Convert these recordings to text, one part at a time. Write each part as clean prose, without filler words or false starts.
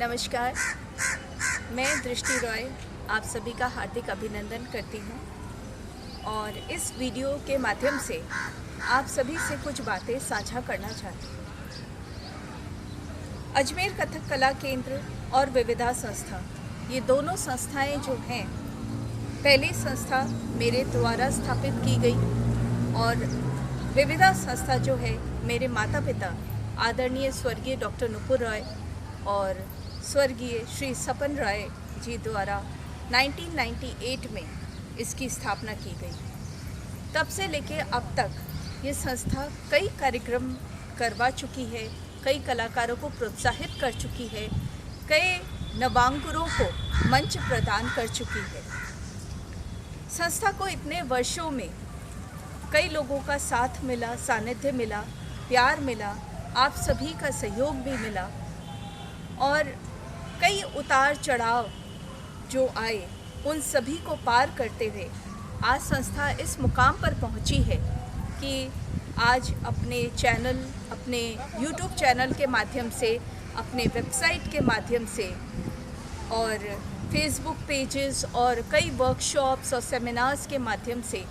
नमस्कार, मैं दृष्टि रॉय आप सभी का हार्दिक अभिनंदन करती हूँ और इस वीडियो के माध्यम से आप सभी से कुछ बातें साझा करना चाहती हूँ। अजमेर कथक कला केंद्र और विविधा संस्था, ये दोनों संस्थाएं जो हैं, पहली संस्था मेरे द्वारा स्थापित की गई और विविधा संस्था जो है मेरे माता पिता आदरणीय स्वर्गीय डॉक्टर नुपुर रॉय और स्वर्गीय श्री सपन रॉय जी द्वारा 1998 में इसकी स्थापना की गई। तब से लेके अब तक ये संस्था कई कार्यक्रम करवा चुकी है, कई कलाकारों को प्रोत्साहित कर चुकी है, कई नवांकुरों को मंच प्रदान कर चुकी है। संस्था को इतने वर्षों में कई लोगों का साथ मिला, सानिध्य मिला, प्यार मिला, आप सभी का सहयोग भी मिला और कई उतार चढ़ाव जो आए उन सभी को पार करते हुए आज संस्था इस मुकाम पर पहुंची है कि आज अपने चैनल, अपने YouTube चैनल के माध्यम से, अपने वेबसाइट के माध्यम से और फेसबुक पेजेस और कई वर्कशॉप्स और सेमिनार्स के माध्यम से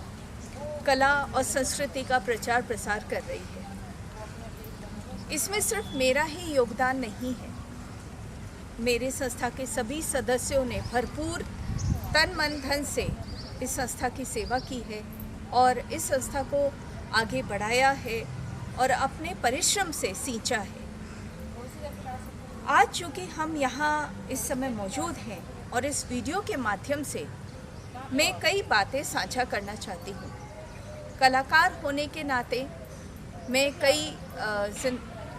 कला और संस्कृति का प्रचार प्रसार कर रही है। इसमें सिर्फ मेरा ही योगदान नहीं है, मेरे संस्था के सभी सदस्यों ने भरपूर तन मन धन से इस संस्था की सेवा की है और इस संस्था को आगे बढ़ाया है और अपने परिश्रम से सींचा है। आज चूँकि हम यहाँ इस समय मौजूद हैं और इस वीडियो के माध्यम से मैं कई बातें साझा करना चाहती हूँ। कलाकार होने के नाते मैं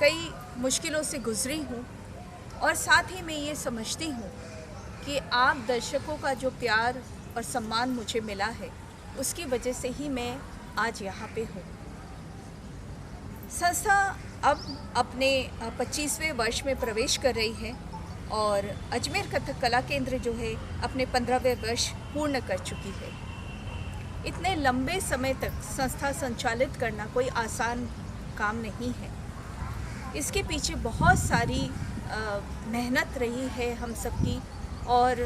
कई मुश्किलों से गुजरी हूँ और साथ ही मैं ये समझती हूँ कि आप दर्शकों का जो प्यार और सम्मान मुझे मिला है उसकी वजह से ही मैं आज यहाँ पे हूँ। संस्था अब अपने 25वें वर्ष में प्रवेश कर रही है और अजमेर कथक कला केंद्र जो है अपने 15वें वर्ष पूर्ण कर चुकी है। इतने लंबे समय तक संस्था संचालित करना कोई आसान काम नहीं है। इसके पीछे बहुत सारी मेहनत रही है हम सबकी और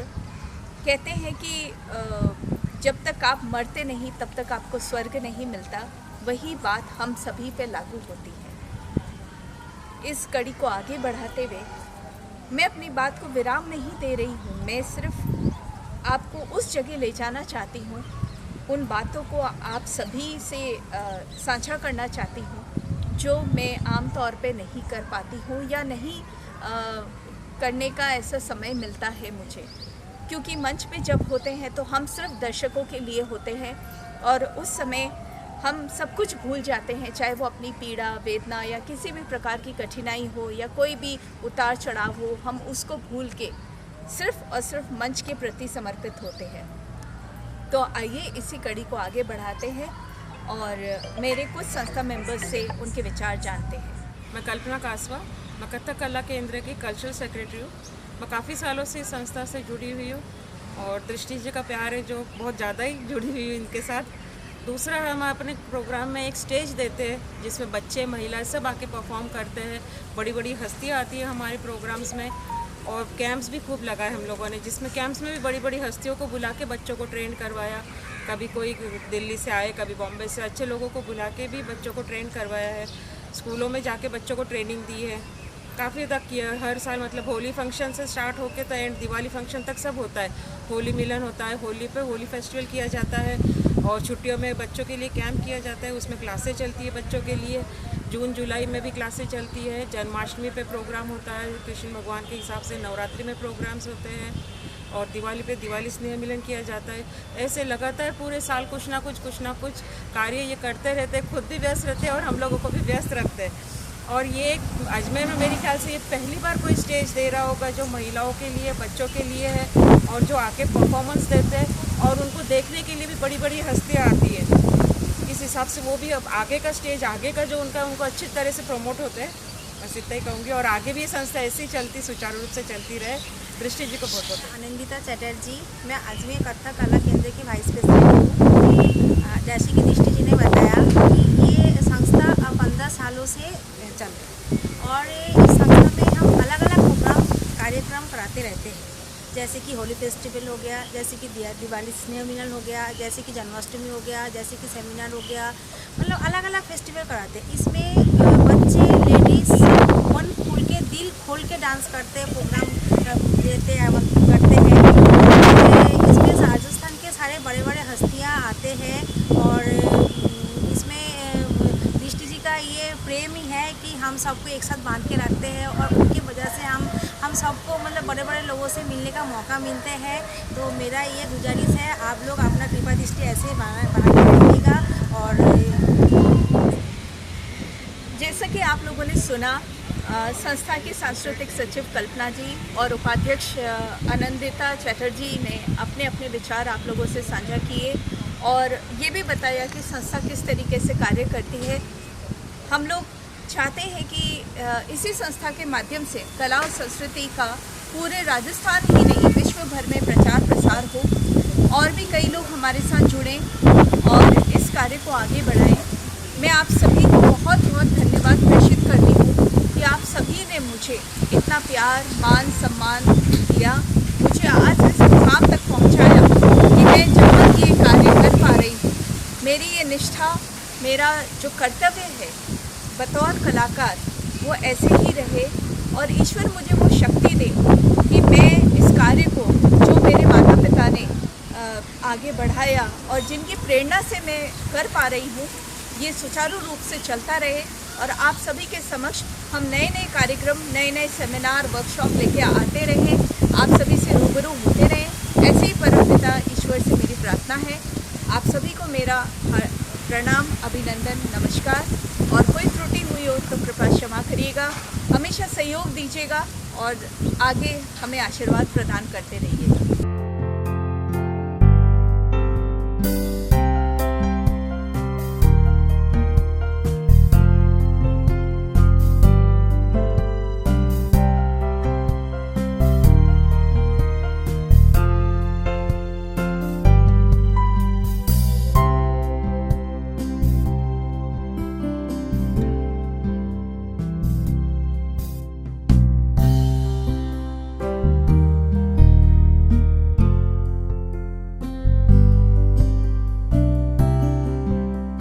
कहते हैं कि जब तक आप मरते नहीं तब तक आपको स्वर्ग नहीं मिलता, वही बात हम सभी पे लागू होती है। इस कड़ी को आगे बढ़ाते हुए मैं अपनी बात को विराम नहीं दे रही हूँ, मैं सिर्फ आपको उस जगह ले जाना चाहती हूँ, उन बातों को आप सभी से साझा करना चाहती हूँ जो मैं आम तौर पे नहीं कर पाती हूँ या नहीं करने का ऐसा समय मिलता है मुझे, क्योंकि मंच पे जब होते हैं तो हम सिर्फ दर्शकों के लिए होते हैं और उस समय हम सब कुछ भूल जाते हैं, चाहे वो अपनी पीड़ा, वेदना या किसी भी प्रकार की कठिनाई हो या कोई भी उतार चढ़ाव हो, हम उसको भूल के सिर्फ और सिर्फ मंच के प्रति समर्पित होते हैं। तो आइए इसी कड़ी को आगे बढ़ाते हैं और मेरे कुछ संस्था मेंबर्स से उनके विचार जानते हैं। मैं कल्पना कासवा, मैं कथक कला केंद्र की कल्चरल सेक्रेटरी हूँ। मैं काफ़ी सालों से इस संस्था से जुड़ी हुई हूँ और दृष्टि जी का प्यार है जो बहुत ज़्यादा ही जुड़ी हुई हूँ इनके साथ। दूसरा, हम अपने प्रोग्राम में एक स्टेज देते हैं जिसमें बच्चे, महिलाएं सब आके परफॉर्म करते हैं। बड़ी बड़ी हस्तियाँ आती हैं हमारे प्रोग्राम्स में और कैंप्स भी खूब लगाए हम लोगों ने, जिसमें कैंप्स में भी बड़ी बड़ी हस्तियों को बुला के बच्चों को ट्रेन करवाया। कभी कोई दिल्ली से आए, कभी बॉम्बे से, अच्छे लोगों को बुला के भी बच्चों को ट्रेन करवाया है। स्कूलों में जाके बच्चों को ट्रेनिंग दी है, काफ़ी तक किया। हर साल मतलब होली फंक्शन से स्टार्ट होके तो एंड दिवाली फंक्शन तक सब होता है। होली मिलन होता है, होली पे होली फेस्टिवल किया जाता है और छुट्टियों में बच्चों के लिए कैंप किया जाता है, उसमें क्लासें चलती है बच्चों के लिए। जून जुलाई में भी क्लासें चलती है। जन्माष्टमी पे प्रोग्राम होता है, कृष्ण भगवान के हिसाब से नवरात्रि में प्रोग्राम्स होते हैं और दिवाली पे दिवाली स्नेह मिलन किया जाता है। ऐसे लगातार पूरे साल कुछ ना कुछ कार्य ये करते रहते, खुद भी व्यस्त रहते हैं और हम लोगों को भी व्यस्त रखते हैं। और ये अजमेर में मेरे ख्याल से ये पहली बार कोई स्टेज दे रहा होगा जो महिलाओं के लिए, बच्चों के लिए है और जो आके परफॉर्मेंस देते हैं और उनको देखने के लिए भी बड़ी बड़ी हस्तियाँ आती हैं। इस हिसाब से वो भी अब आगे का स्टेज, आगे का जो उनको अच्छी तरह से प्रमोट होते हैं। बस इतना ही कहूँगी और आगे भी ये संस्था ऐसी चलती, सुचारू रूप से चलती रहे। दृष्टि जी को बहुत बहुत आनंदिता चटर्जी, मैं अजमेर कथक कला केंद्र की वाइस प्रेसिडेंट हूँ। जैसे कि दृष्टि जी ने बताया कि ये संस्था 15 सालों से चल रही है और इस संस्था में हम अलग अलग प्रोग्राम कार्यक्रम कराते रहते हैं, जैसे कि होली फेस्टिवल हो गया, जैसे कि दिवाली स्नेह मिलन हो गया, जैसे कि जन्माष्टमी हो गया, जैसे कि सेमिनार हो गया, मतलब अलग अलग फेस्टिवल कराते हैं। इसमें बच्चे लेडीज़ मन खोल के दिल खोल के डांस करते हैं, प्रोग्राम देते हैं, करते हैं। इसमें राजस्थान के सारे बड़े बड़े हस्तियाँ आते हैं और इसमें दृष्टि जी का ये प्रेम ही है कि हम सबको एक साथ बांध के रखते हैं और उनकी वजह से हम सबको मतलब बड़े बड़े लोगों से मिलने का मौका मिलते हैं। तो मेरा ये गुजारिश है, आप लोग अपना कृपा दृष्टि ऐसे बना के रखिएगा। और जैसा कि आप लोगों ने सुना, संस्था की सांस्कृतिक सचिव कल्पना जी और उपाध्यक्ष आनंदिता चैटर्जी ने अपने अपने विचार आप लोगों से साझा किए और ये भी बताया कि संस्था किस तरीके से कार्य करती है। हम लोग चाहते हैं कि इसी संस्था के माध्यम से कला और संस्कृति का पूरे राजस्थान ही नहीं विश्व भर में प्रचार प्रसार हो और भी कई लोग हमारे साथ जुड़ें और इस कार्य को आगे बढ़ाएं। मैं आप सभी को बहुत बहुत धन्यवाद प्रेषित करती हूँ कि आप सभी ने मुझे इतना प्यार मान सम्मान दिया, मुझे आज इस मुकाम तक पहुँचाया कि मैं जहाँ ये कार्य कर पा रही हूँ। मेरी ये निष्ठा, मेरा जो कर्तव्य है बतौर कलाकार, वो ऐसे ही रहे और ईश्वर मुझे वो शक्ति दे कि मैं इस कार्य को जो मेरे माता पिता ने आगे बढ़ाया और जिनकी प्रेरणा से मैं कर पा रही हूँ, ये सुचारू रूप से चलता रहे और आप सभी के समक्ष हम नए नए कार्यक्रम, नए नए सेमिनार, वर्कशॉप लेके आते रहें, आप सभी से रूबरू होते रहें। ऐसे ही परमपिता ईश्वर से मेरी प्रार्थना है। आप सभी को मेरा प्रणाम, अभिनंदन, नमस्कार और कोई त्रुटि हुई हो तो कृपया क्षमा करिएगा। हमेशा सहयोग दीजिएगा और आगे हमें आशीर्वाद प्रदान करते रहिएगा।